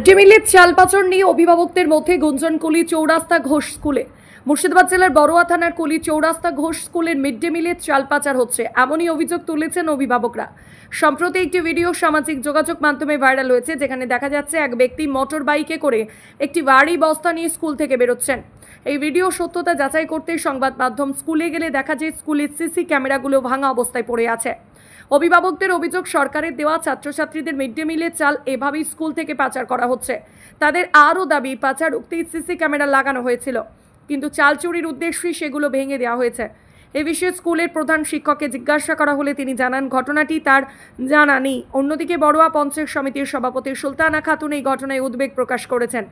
Mid day মিলের চাল পাচার নিয়ে অভিভাবকদের মধ্যে গুঞ্জন কুলি চৌরাস্তা ঘোষ স্কুলে। মুর্শিদাবাদ জেলার বড়ুয়া থানার কুলি চৌরাস্তা ঘোষ স্কুলের মিড ডে মিলের চাল পাচার হচ্ছে, এমনই অভিযোগ তুলেছেন অভিভাবকরা। সম্প্রতি একটি ভিডিও সামাজিক যোগাযোগ মাধ্যমে ভাইরাল হয়েছে, যেখানে দেখা যাচ্ছে এক ব্যক্তি মোটর বাইকে করে একটি ভারী বস্তা নিয়ে স্কুল থেকে বেরোচ্ছেন। এই ভিডিও সত্যতা যাচাই করতে সংবাদ মাধ্যম স্কুলে গেলে দেখা যায় স্কুলের সিসি ক্যামেরাগুলো ভাঙা অবস্থায় পড়ে আছে। অভিভাবকদের অভিযোগ, সরকারের দেওয়া ছাত্রছাত্রীদের মিড ডে মিলের চাল এভাবেই স্কুল থেকে পাচার করা হচ্ছে। তাদের আরও দাবি, পাচার রুখতে সিসি ক্যামেরা লাগানো হয়েছিল, কিন্তু চাল চুরির উদ্দেশ্যে সেগুলো ভেঙে দেওয়া হয়েছে। এ বিষয়ে স্কুলের প্রধান শিক্ষককে জিজ্ঞাসা করা হলে তিনি জানান, ঘটনাটি তার জানা নেই। অন্যদিকে বড়ুয়া পঞ্চায়েত সমিতির সভাপতি সুলতানা খাতুন এই ঘটনায় উদ্বেগ প্রকাশ করেছেন।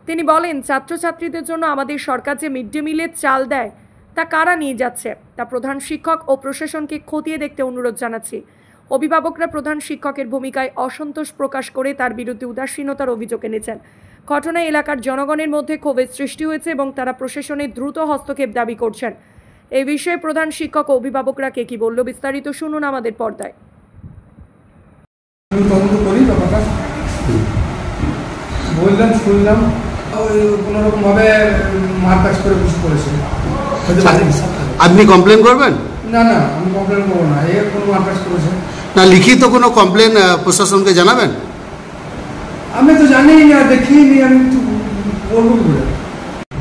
তিনি বলেন, ছাত্রছাত্রীদের জন্য আমাদের সরকার যে মিড ডে মিলের চাল দেয় তা কারা নিয়ে যাচ্ছে তা প্রধান শিক্ষক ও প্রশাসনকে খতিয়ে দেখতে অনুরোধ জানাচ্ছি। অভিভাবকরা প্রধান শিক্ষকের ভূমিকায় অসন্তোষ প্রকাশ করে তার বিরুদ্ধে উদাসীনতার অভিযোগ এনেছেন। ঘটনায় এলাকার জনগণের মধ্যে ক্ষোভের সৃষ্টি হয়েছে এবং তারা প্রশাসনের দ্রুত হস্তক্ষেপ দাবি করছেন। এই বিষয়ে প্রধান শিক্ষক ও অভিভাবকরা কে কি বলল, বিস্তারিত শুনুন আমাদের পর্দায়। আপনি কমপ্লেন করবেন? না না, আমি কমপ্লেন করবো না। এর কোনো মারকাজ করেছে না, লিখিত কোনো কমপ্লেন প্রশাসনকে জানাবেন? আমি তো জানি না, দেখিনি, আমি তো বলবো কি করে।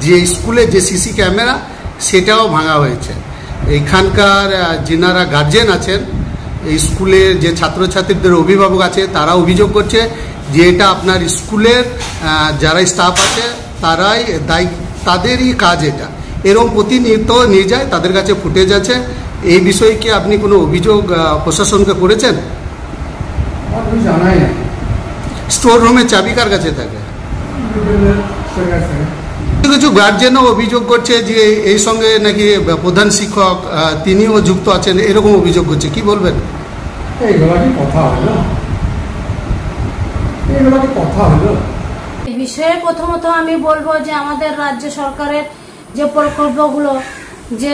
যে স্কুলে যে সিসি ক্যামেরা সেটাও ভাঙা হয়েছে। এখানকার যিনারা গার্জেন আছেন, এই স্কুলের যে ছাত্রছাত্রীদের অভিভাবক আছে, তারা অভিযোগ করছে যে এটা আপনার স্কুলের যারা স্টাফ আছে তারাই তাদেরই কাজ। এটা এরকম প্রতিনিয়ত নিয়ে যায়, তাদের কাছে ফুটেজ আছে। এই বিষয়ে কি আপনি কোনো অভিযোগ প্রশাসনকে করেছেন? জানাই না। স্টোর রুমের চাবি কার কাছে থাকে? কিছু গার্জেনও অভিযোগ করছে যে এই সঙ্গে নাকি প্রধান শিক্ষক তিনিও যুক্ত আছেন, এরকম অভিযোগ করছে। কি বলবেন? এই বিষয়ে প্রথমত আমি বলবো যে আমাদের রাজ্য সরকারের যে প্রকল্পগুলো, যে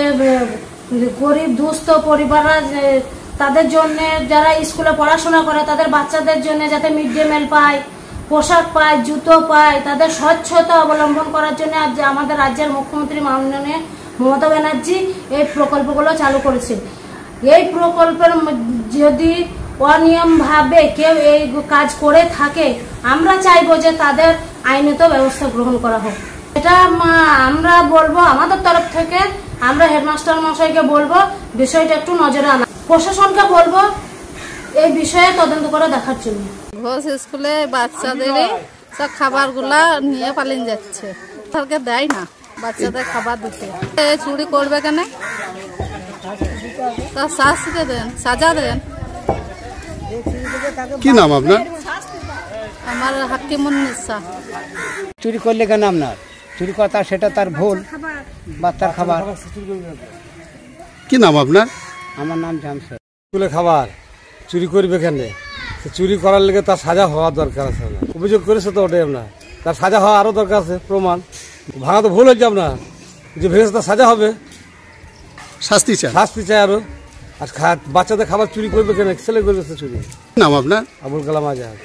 গরিব দুস্থ পরিবাররা তাদের জন্য, যারা স্কুলে পড়াশোনা করে তাদের বাচ্চাদের জন্য যাতে মিড ডে মিল পায়, পোশাক পায়, জুতো পায়, তাদের স্বচ্ছতা অবলম্বন করার জন্য আজ আমাদের রাজ্যের মুখ্যমন্ত্রী মাননীয় মমতা ব্যানার্জি এই প্রকল্পগুলো চালু করেছে। এই প্রকল্পের যদি অনিয়মভাবে কেউ এই কাজ করে থাকে, আমরা চাইবো যে তাদের আইনত ব্যবস্থা গ্রহণ করা হোক। এটা আমরা বলবো, আমাদের তরফ থেকে আমরা হেডমাস্টার মশাইকে বলবো বিষয়টা একটু নজরে আনা, প্রশাসনকে বলবো এই বিষয়ে তদন্ত করে দেখার জন্য। ঘোষ স্কুলে বাচ্চাদের সব খাবারগুলা নিয়ে পালিয়ে যাচ্ছে, সরকার দেয় না বাচ্চাদের খাবার দিতে। চুরি করবে কেন? তার শাস্তি দেন, সাজা দেন। কি নাম আপনার? আমার হাকিমুন্নিসা। চুরি করলে কেন আপনার? চুরি করা সেটা তার ভুল, বাচ্চার খাবার। কি নাম আপনার? আমার নাম জামশেদ। স্কুলে খাবার চুরি করবে কেন? চুরি করার লেগে তার সাজা হওয়ার দরকার আছে। অভিযোগ করেছে তো ওটাই আপনার, তার সাজা হওয়া আরো দরকার আছে। প্রমাণ ভাঙা তো ভুল হচ্ছে আপনার, যে ভেঙেছে তার সাজা হবে, শাস্তি চাই, শাস্তি চাই আরো। আর বাচ্চাদের খাবার চুরি করবে কেন? ছেলে করবে চুরি। নাম আপনার? আবুল কালাম আজাদ।